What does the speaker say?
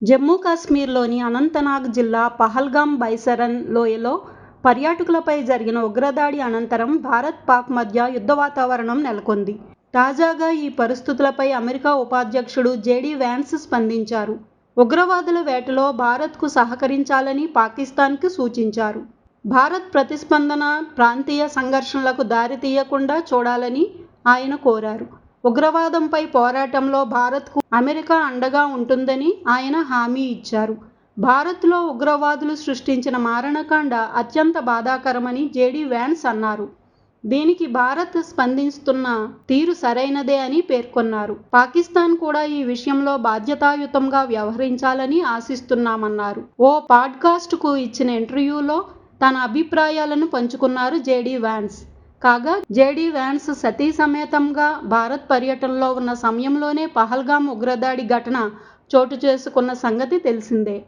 జమ్మూ కాశ్మీర్లోని అనంతనాగ్ జిల్లా పహల్గామ్ బైసరన్ లోయలో పర్యాటకులపై జరిగిన ఉగ్రదాడి అనంతరం భారత్-పాక్ మధ్య యుద్ధ వాతావరణం నెలకొంది. తాజాగా ఈ పరిస్థితులపై అమెరికా ఉపాధ్యక్షుడు జెడి వ్యాన్స్ స్పందించారు. ఉగ్రవాదుల వేటలో భారత్కు సహకరించాలని పాకిస్తాన్కు సూచించారు. భారత్ ప్రతిస్పందన ప్రాంతీయ సంఘర్షణలకు దారితీయకుండా చూడాలని ఆయన కోరారు. ఉగ్రవాదంపై పోరాటంలో భారత్కు అమెరికా అండగా ఉంటుందని ఆయన హామీ ఇచ్చారు. భారత్లో ఉగ్రవాదులు సృష్టించిన మారణకాండ అత్యంత బాధాకరమని జెడి వ్యాన్స్ అన్నారు. దీనికి భారత్ స్పందిస్తున్న తీరు సరైనదే అని పేర్కొన్నారు. పాకిస్తాన్ కూడా ఈ విషయంలో బాధ్యతాయుతంగా వ్యవహరించాలని ఆశిస్తున్నామన్నారు. ఓ పాడ్కాస్ట్కు ఇచ్చిన ఇంటర్వ్యూలో తన అభిప్రాయాలను పంచుకున్నారు జెడి వ్యాన్స్. కాగా జెడి వ్యాన్స్ సతీ సమేతంగా భారత్ పర్యటనలో ఉన్న సమయంలోనే పహల్గామ్ ఉగ్రదాడి ఘటన చోటు చేసుకున్న సంగతి తెలిసిందే.